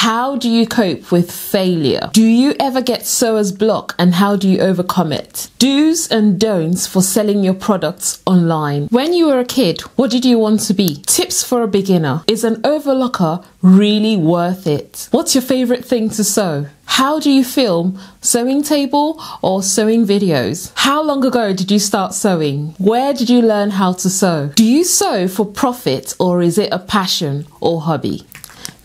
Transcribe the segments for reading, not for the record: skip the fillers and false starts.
How do you cope with failure? Do you ever get sewer's block and how do you overcome it? Do's and don'ts for selling your products online. When you were a kid, what did you want to be? Tips for a beginner. Is an overlocker really worth it? What's your favorite thing to sew? How do you film sewing table or sewing videos? How long ago did you start sewing? Where did you learn how to sew? Do you sew for profit or is it a passion or hobby?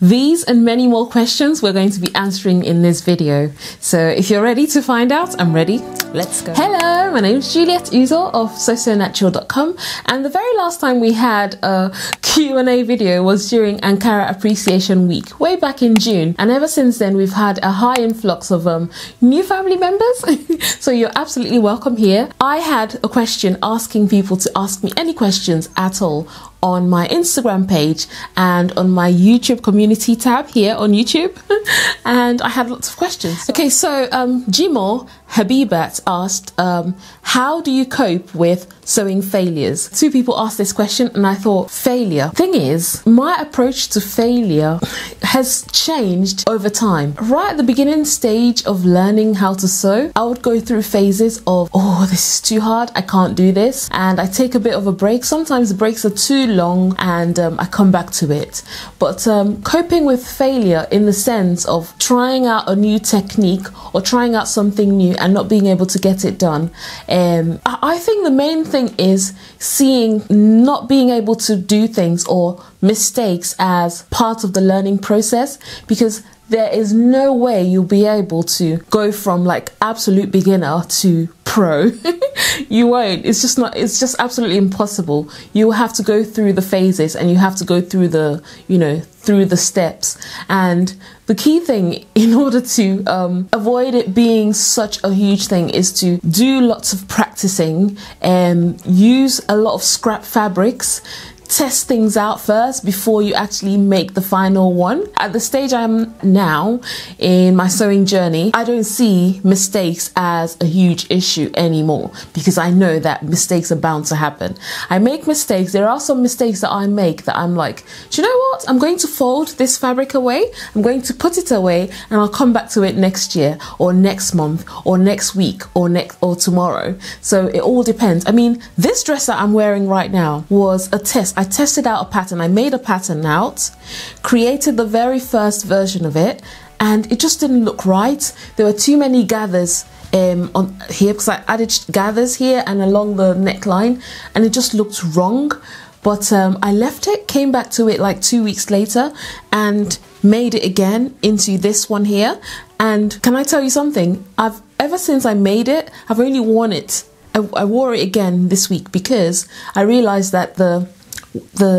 These and many more questions we're going to be answering in this video. So if you're ready to find out, I'm ready. Let's go. Hello, my name is Juliet Uzor of sewsonatural.com, and the very last time we had a Q&A video was during Ankara Appreciation Week, way back in June. And ever since then, we've had a high influx of new family members. So you're absolutely welcome here. I had a question asking people to ask me any questions at all on my Instagram page and on my YouTube community tab here on YouTube. And I had lots of questions. Okay, so Jimo Habibat asked, how do you cope with sewing failures? Two people asked this question and I thought, failure. Thing is, my approach to failure has changed over time. Right at the beginning stage of learning how to sew, I would go through phases of, oh, this is too hard, I can't do this. And I take a bit of a break. Sometimes the breaks are too long and I come back to it. But coping with failure in the sense of trying out a new technique or trying out something new and not being able to get it done. I think the main thing is seeing not being able to do things or mistakes as part of the learning process, because there is no way you'll be able to go from like absolute beginner to pro. You won't. It's just absolutely impossible. You have to go through the phases and you have to go through the, through the steps. And the key thing in order to avoid it being such a huge thing is to do lots of practicing and use a lot of scrap fabrics. Test things out first before you actually make the final one. At the stage I'm now in my sewing journey, I don't see mistakes as a huge issue anymore because I know that mistakes are bound to happen. I make mistakes. There are some mistakes that I make that I'm like, do you know what? I'm going to fold this fabric away. I'm going to put it away and I'll come back to it next year or next month or next week or tomorrow. So it all depends. I mean, this dress that I'm wearing right now was a test. I tested out a pattern. I made a pattern out, created the very first version of it, and it just didn't look right. There were too many gathers on here because I added gathers here and along the neckline, and it just looked wrong. But I left it, came back to it like 2 weeks later and made it again into this one here. And can I tell you something? Ever since I made it, I've only worn it. I wore it again this week because I realized that the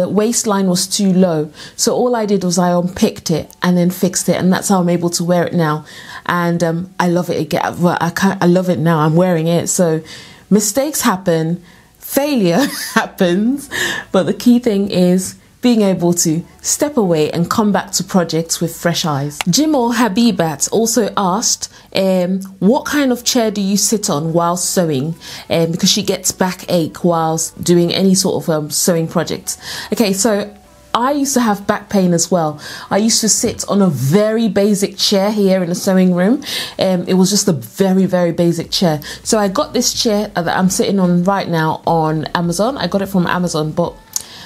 waistline was too low. So all I did was I unpicked it and then fixed it, and that's how I'm able to wear it now. And I love it again. Well, I love it now. I'm wearing it. So mistakes happen, failure happens, but the key thing is being able to step away and come back to projects with fresh eyes. Jimo Habibat also asked, what kind of chair do you sit on while sewing? Because she gets backache whilst doing any sort of sewing projects. Okay, so I used to have back pain as well. I used to sit on a very basic chair here in the sewing room. It was just a very, very basic chair. So I got this chair that I'm sitting on right now on Amazon. I got it from Amazon, but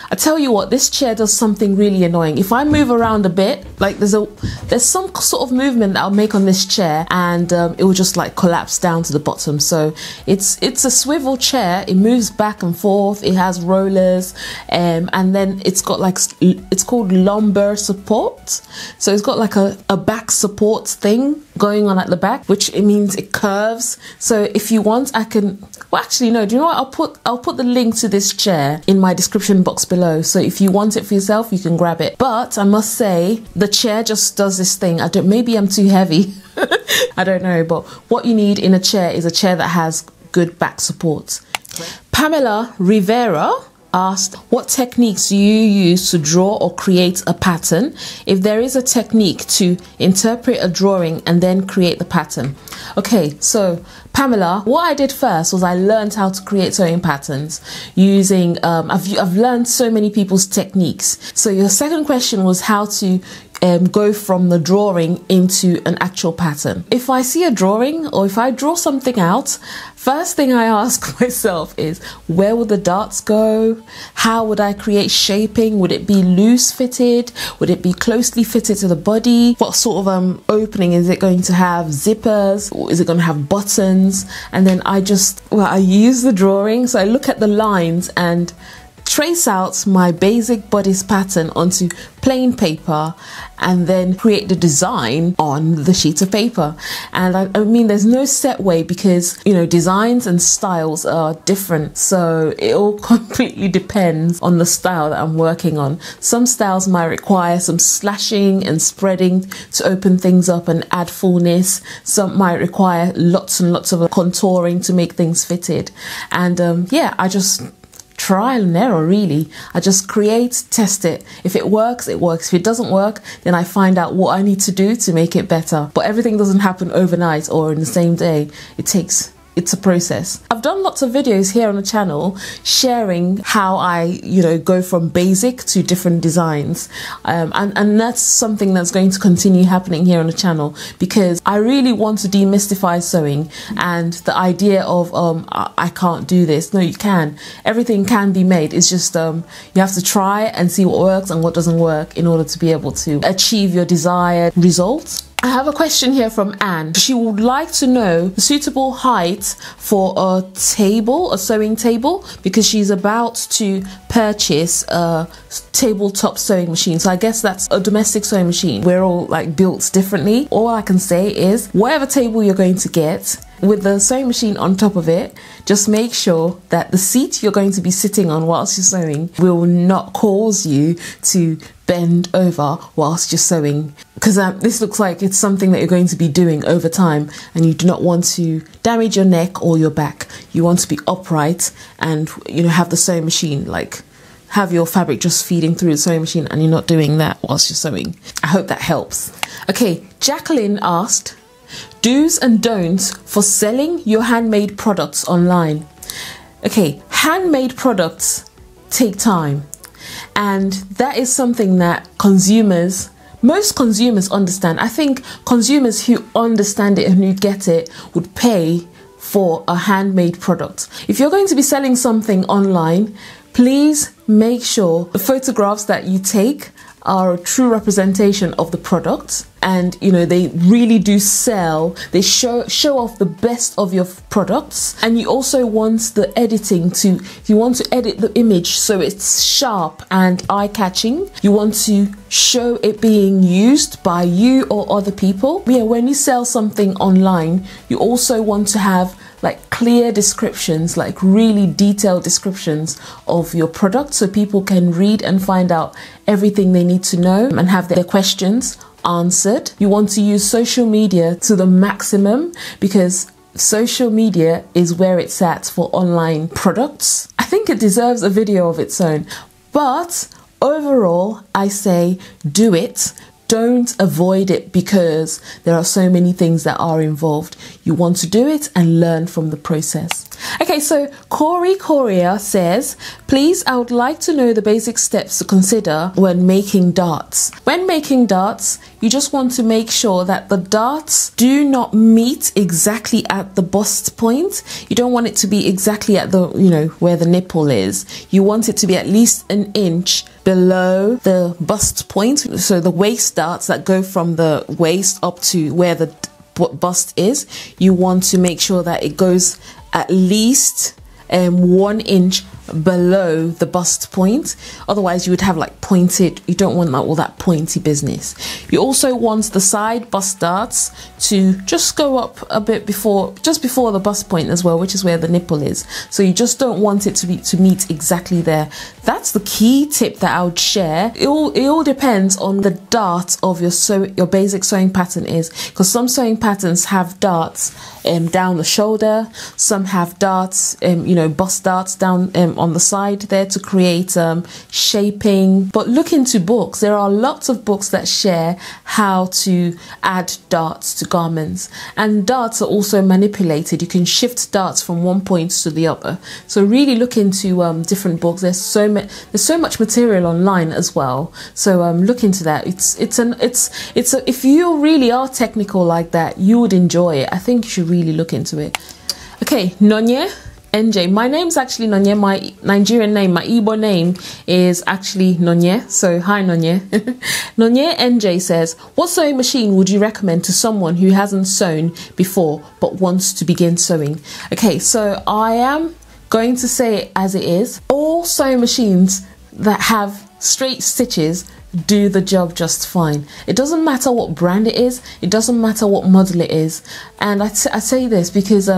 I tell you what, this chair does something really annoying. If I move around a bit, like there's some sort of movement that I'll make on this chair and it will just like collapse down to the bottom. So it's a swivel chair. It moves back and forth. It has rollers and then it's got like, it's called lumbar support. So it's got like a back support thing going on at the back, which it means it curves. So if you want, I can, well actually no, do you know what? I'll put the link to this chair in my description box below. So if you want it for yourself, you can grab it. But I must say, the chair just does this thing. Maybe I'm too heavy. I don't know. But what you need in a chair is a chair that has good back support. Pamela Rivera asked, what techniques do you use to draw or create a pattern? If there is a technique to interpret a drawing and then create the pattern. Okay, so Pamela, what I did first was I learned how to create sewing patterns using, I've learned so many people's techniques. So your second question was how to go from the drawing into an actual pattern. If I see a drawing or if I draw something out, first thing I ask myself is, where would the darts go? How would I create shaping? Would it be loose fitted? Would it be closely fitted to the body? What sort of opening is it going to have? Zippers? Or is it going to have buttons? And then I use the drawing. So I look at the lines and trace out my basic bodice pattern onto plain paper and then create the design on the sheet of paper. And I mean, there's no set way because, you know, designs and styles are different, so it all completely depends on the style that I'm working on. Some styles might require some slashing and spreading to open things up and add fullness. Some might require lots and lots of contouring to make things fitted. And yeah, I just trial and error, really. I just create, test it. If it works, it works. If it doesn't work, then I find out what I need to do to make it better. But everything doesn't happen overnight or in the same day. It's a process. I've done lots of videos here on the channel sharing how I, go from basic to different designs. And that's something that's going to continue happening here on the channel because I really want to demystify sewing and the idea of, I can't do this. No, you can. Everything can be made. It's just, you have to try and see what works and what doesn't work in order to be able to achieve your desired results. I have a question here from Anne. She would like to know the suitable height for a table, a sewing table, because she's about to purchase a tabletop sewing machine. So I guess that's a domestic sewing machine. We're all built differently. All I can say is whatever table you're going to get, with the sewing machine on top of it, just make sure that the seat you're going to be sitting on whilst you're sewing will not cause you to bend over whilst you're sewing, because this looks like it's something that you're going to be doing over time and you do not want to damage your neck or your back. You want to be upright and have the sewing machine have your fabric just feeding through the sewing machine and you're not doing that whilst you're sewing. I hope that helps. Okay, Jacqueline asked, do's and don'ts for selling your handmade products online. Okay, handmade products take time, and that is something that most consumers understand. I think consumers who understand it and who get it would pay for a handmade product. If you're going to be selling something online, please make sure the photographs that you take are a true representation of the product, and they really do sell. They show off the best of your products. And you also want the editing you want to edit the image so it's sharp and eye-catching. You want to show it being used by you or other people. Yeah, when you sell something online, you also want to have clear descriptions, really detailed descriptions of your product so people can read and find out everything they need to know and have their questions answered. You want to use social media to the maximum because social media is where it's at for online products. I think it deserves a video of its own, but overall I say do it. Don't avoid it because there are so many things that are involved. You want to do it and learn from the process. Okay, so Corey Courier says, please, I would like to know the basic steps to consider when making darts. When making darts, you just want to make sure that the darts do not meet exactly at the bust point. You don't want it to be exactly at the, where the nipple is. You want it to be at least an inch below the bust point. So the waist darts that go from the waist up to where the bust is, you want to make sure that it goes at least 1 inch below the bust point. Otherwise you would have pointed, you don't want all that pointy business. You also want the side bust darts to just go up a bit just before the bust point as well, which is where the nipple is. So you just don't want it to meet exactly there. That's the key tip that I would share. It all depends on the dart of your basic sewing pattern is, because some sewing patterns have darts down the shoulder, some have darts bust darts down on the side there to create shaping. But look into books. There are lots of books that share how to add darts to garments, and darts are also manipulated. You can shift darts from one point to the other. So really look into different books. There's so much material online as well. So look into that. If you really are technical like that, you would enjoy it. I think you should really look into it. Okay, Nonye NJ. My name's actually Nonye. My Nigerian name, my Igbo name is actually Nonye. So hi Nonye. Nonye NJ says, what sewing machine would you recommend to someone who hasn't sewn before but wants to begin sewing? Okay, so I am going to say it as it is. All sewing machines that have straight stitches do the job just fine. It doesn't matter what brand it is, it doesn't matter what model it is. And I say this because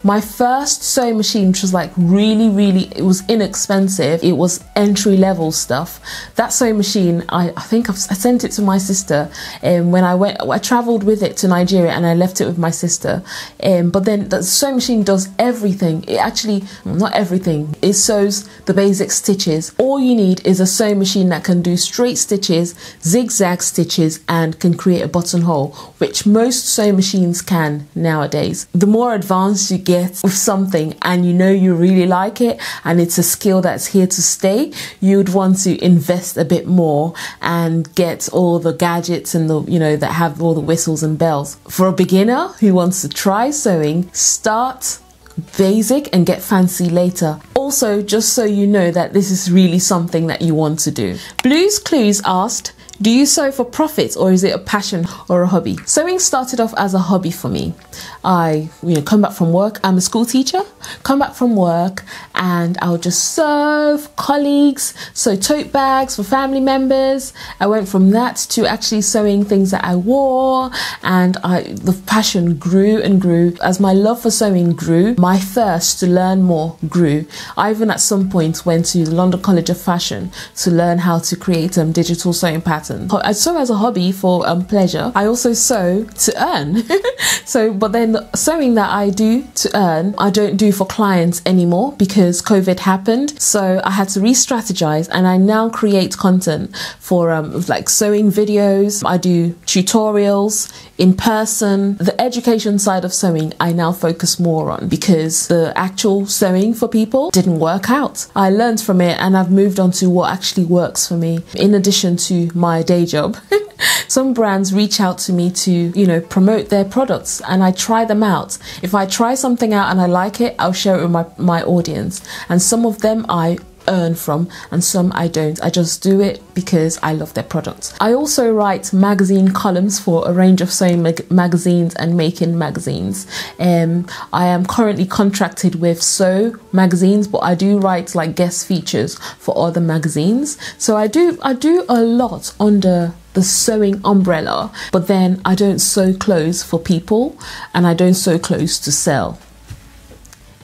my first sewing machine, which was like really, it was inexpensive, it was entry-level stuff. That sewing machine, I think I sent it to my sister, and when I traveled with it to Nigeria and I left it with my sister. But then the sewing machine does everything. It actually, not everything, it sews the basic stitches. All you need is a sewing machine that can do straight stitches, zigzag stitches, and can create a buttonhole, which most sewing machines can nowadays. The more advanced you get with something and you know you really like it and it's a skill that's here to stay, you'd want to invest a bit more and get all the gadgets and the, you know, that have all the whistles and bells. For a beginner who wants to try sewing, start basic and get fancy later. Also, just so you know that this is really something that you want to do. Blues Clues asked, do you sew for profit or is it a passion or a hobby? Sewing started off as a hobby for me. I come back from work. I'm a school teacher. Come back from work and I'll just sew for colleagues, sew tote bags for family members. I went from that to actually sewing things that I wore, and the passion grew and grew. As my love for sewing grew, my thirst to learn more grew. I even at some point went to the London College of Fashion to learn how to create digital sewing patterns. I sew as a hobby for pleasure. I also sew to earn. But then the sewing that I do to earn, I don't do for clients anymore because COVID happened. So I had to re-strategize, and I now create content for like sewing videos. I do tutorials in person. The education side of sewing I now focus more on because the actual sewing for people didn't work out. I learned from it and I've moved on to what actually works for me in addition to my day job. Some brands reach out to me to, promote their products, and I try them out. If I try something out and I like it, I'll share it with my audience. And some of them I earn from and some I don't. I just do it because I love their products. I also write magazine columns for a range of sewing magazines and making magazines. I am currently contracted with Sew magazines, but I do write like guest features for other magazines. So I do a lot under the sewing umbrella, but then I don't sew clothes for people and I don't sew clothes to sell.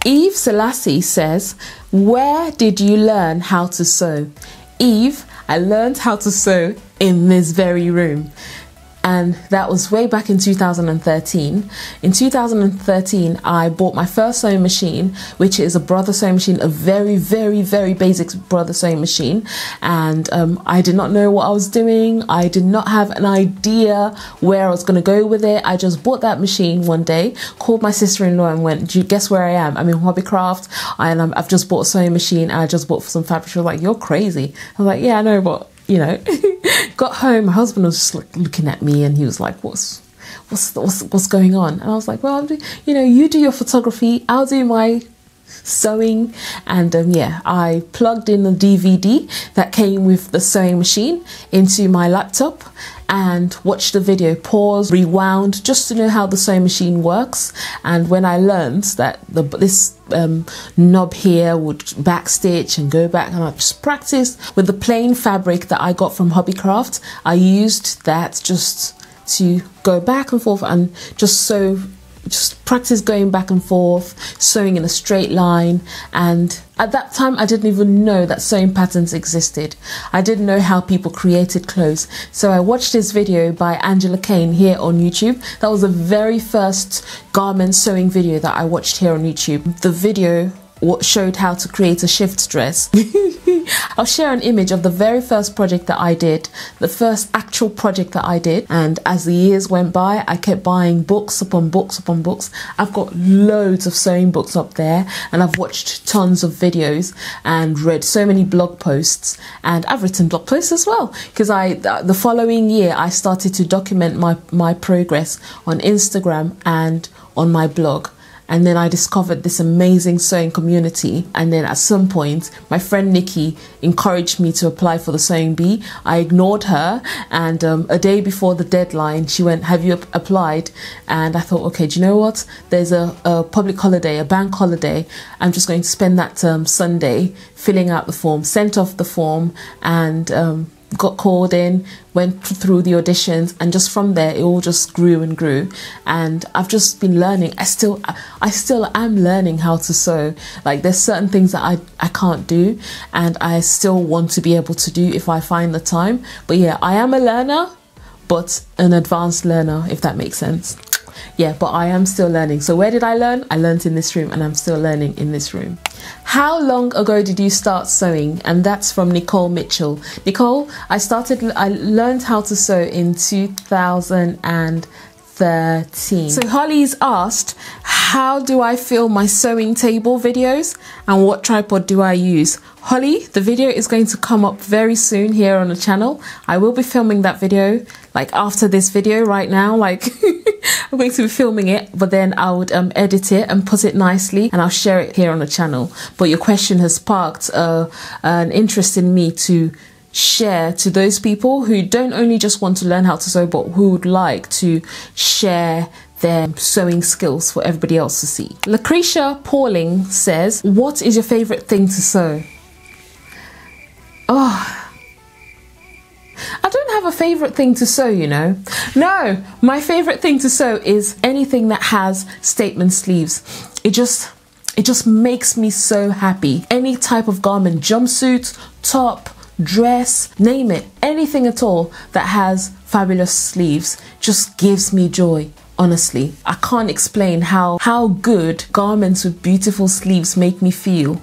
Eve Selassie says, where did you learn how to sew? Eve, I learned how to sew in this very room. And that was way back in 2013. In 2013, I bought my first sewing machine, which is a brother sewing machine, a very, very, very basic brother sewing machine. And I did not know what I was doing. I did not have an idea where I was going to go with it. I just bought that machine one day, called my sister-in-law and went, do you guess where I am? I'm in Hobbycraft and I've just bought a sewing machine and I just bought some fabric. She was like, you're crazy. I was like, yeah, I know, but got home, my husband was just like looking at me and he was like, what's going on? And I was like, well, you do your photography, I'll do my sewing. And I plugged in the DVD that came with the sewing machine into my laptop and watched the video, paused, rewound, just to know how the sewing machine works. And when I learned that this knob here would backstitch and go back, and I just practiced with the plain fabric that I got from Hobbycraft. I used that just to go back and forth and just practice going back and forth, sewing in a straight line. And at that time, I didn't even know that sewing patterns existed. I didn't know how people created clothes. So I watched this video by Angela Kane here on YouTube. That was the very first garment sewing video that I watched here on YouTube. The video showed how to create a shift dress. I'll share an image of the very first project that I did, the first actual project that I did, and as the years went by, I kept buying books upon books upon books. I've got loads of sewing books up there, and I've watched tons of videos and read so many blog posts, and I've written blog posts as well, because the following year I started to document my progress on Instagram and on my blog. And then I discovered this amazing sewing community. And then at some point, my friend Nikki encouraged me to apply for the sewing bee. I ignored her, and a day before the deadline, she went, "Have you applied?" And I thought, okay, do you know what? There's a public holiday, a bank holiday. I'm just going to spend that Sunday filling out the form, sent off the form, and got called in, went through the auditions, and just from there it all just grew and grew. And I've just been learning. I still am learning how to sew. Like, there's certain things that I can't do, and I still want to be able to do if I find the time. But yeah, I am a learner, but an advanced learner, if that makes sense. Yeah, but I am still learning. So where did I learn? I learned in this room, and I'm still learning in this room. How long ago did you start sewing? And that's from Nicole Mitchell. Nicole, I learned how to sew in 2013. So Holly's asked, how do I film my sewing table videos, and what tripod do I use? Holly, the video is going to come up very soon here on the channel. I will be filming that video, like after this video right now, like I'm going to be filming it, but then I would edit it and put it nicely, and I'll share it here on the channel. But your question has sparked an interest in me to share to those people who don't only just want to learn how to sew, but who would like to share their sewing skills for everybody else to see. Lucretia Pauling says, what is your favorite thing to sew? Oh, I don't have a favorite thing to sew, you know. No, my favorite thing to sew is anything that has statement sleeves. It just makes me so happy. Any type of garment, jumpsuit, top, dress, name it, anything at all that has fabulous sleeves just gives me joy. Honestly, I can't explain how good garments with beautiful sleeves make me feel.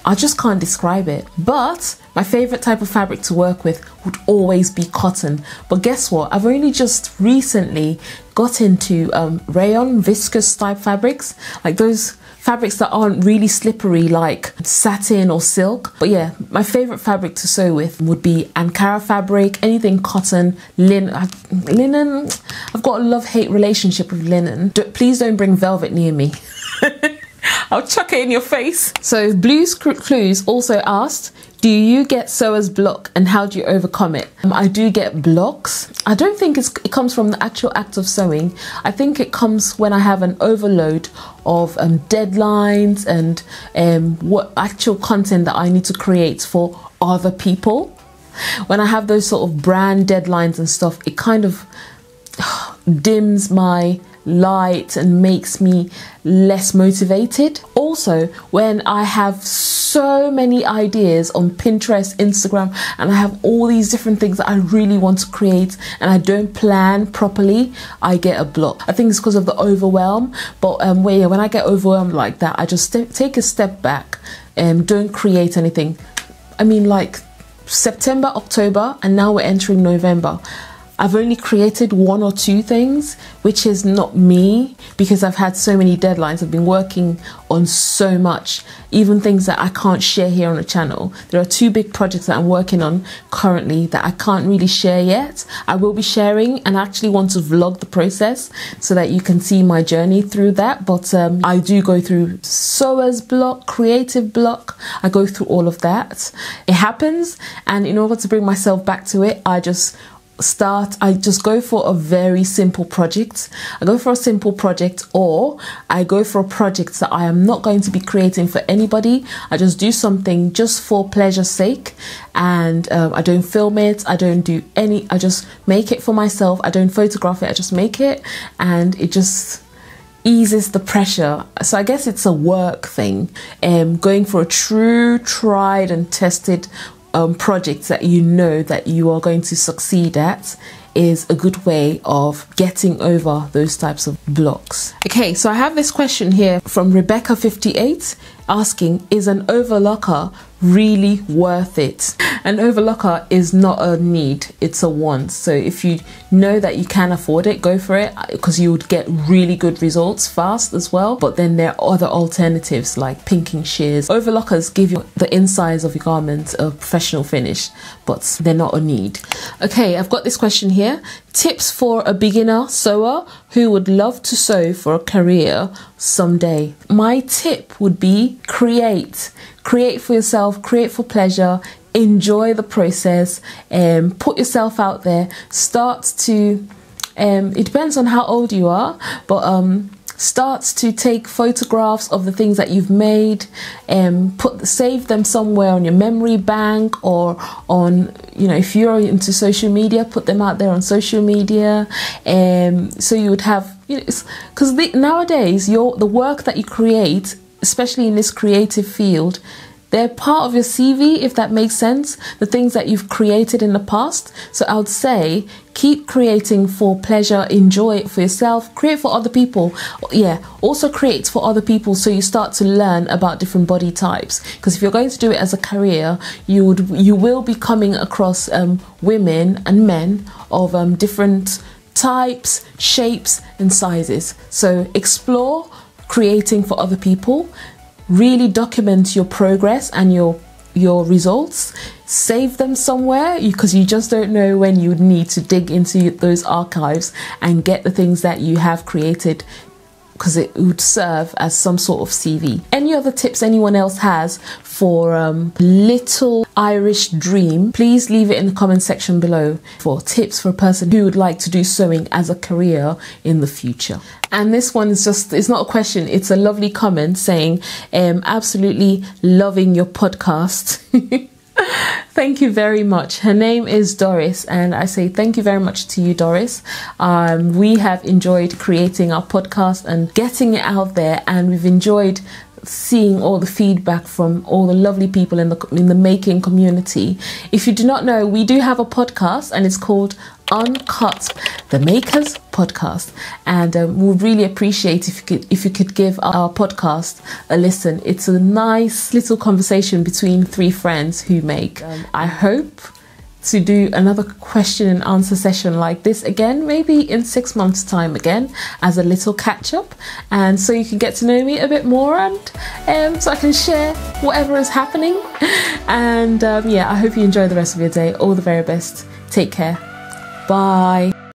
I just can't describe it. But my favorite type of fabric to work with would always be cotton. But guess what? I've only just recently got into rayon, viscose type fabrics, like those fabrics that aren't really slippery like satin or silk. But yeah, my favorite fabric to sew with would be Ankara fabric, anything cotton, linen. I've got a love-hate relationship with linen. Please don't bring velvet near me. I'll chuck it in your face. So Blues Clues also asked, do you get sewer's block, and how do you overcome it? I do get blocks. I don't think it comes from the actual act of sewing. I think it comes when I have an overload of deadlines and what actual content that I need to create for other people. When I have those sort of brand deadlines and stuff, it kind of dims my light and makes me less motivated. Also, when I have so many ideas on Pinterest, Instagram, and I have all these different things that I really want to create and I don't plan properly, I get a block. I think it's because of the overwhelm. But when I get overwhelmed like that, I just take a step back and don't create anything. I mean, like September, October, and now we're entering November. I've only created 1 or 2 things, which is not me, because I've had so many deadlines. I've been working on so much, even things that I can't share here on the channel. There are 2 big projects that I'm working on currently that I can't really share yet. I will be sharing, and I actually want to vlog the process so that you can see my journey through that. But I do go through sewer's block, creative block. I go through all of that. It happens, and in order to bring myself back to it, I just go for a very simple project. I go for a simple project, or I go for a project that I am not going to be creating for anybody. I just do something just for pleasure's sake, and I don't film it, I don't do any, I just make it for myself. I don't photograph it, I just make it, and it just eases the pressure. So I guess it's a work thing, going for a true, tried and tested projects that you know that you are going to succeed at. is a good way of getting over those types of blocks. Okay, so I have this question here from Rebecca58 asking, is an overlocker really worth it? An overlocker is not a need, it's a want. So if you know that you can afford it, go for it, because you would get really good results fast as well. But then there are other alternatives like pinking shears. Overlockers give you the insides of your garment a professional finish, but they're not a need. Okay, I've got this question here. Tips for a beginner sewer who would love to sew for a career someday. My tip would be create for yourself, create for pleasure, enjoy the process, put yourself out there, start to it depends on how old you are, but start to take photographs of the things that you've made, save them somewhere on your memory bank, or on, you know, if you're into social media, put them out there on social media. So you would have, you know, because nowadays the work that you create, especially in this creative field, they're part of your CV, if that makes sense, the things that you've created in the past. So I would say keep creating for pleasure, enjoy it for yourself, create for other people. Yeah, also create for other people, so you start to learn about different body types. Because if you're going to do it as a career, you will be coming across women and men of different types, shapes and sizes. So explore creating for other people. Really document your progress and your results. Save them somewhere, because you just don't know when you would need to dig into those archives and get the things that you have created, because it would serve as some sort of CV. Any other tips anyone else has for Little Irish Dream, please leave it in the comment section below for tips for a person who would like to do sewing as a career in the future. And this one is it's not a question, it's a lovely comment saying, absolutely loving your podcast. Thank you very much. Her name is Doris, and I say thank you very much to you, Doris. We have enjoyed creating our podcast and getting it out there, and we've enjoyed seeing all the feedback from all the lovely people in the making community. If you do not know, we do have a podcast, and it's called Uncut the Makers Podcast, and we would really appreciate if you could give our podcast a listen. It's a nice little conversation between three friends who make. I hope to do another question and answer session like this again, maybe in 6 months time again, as a little catch up, and so you can get to know me a bit more, and so I can share whatever is happening. And yeah, I hope you enjoy the rest of your day. All the very best. Take care. Bye.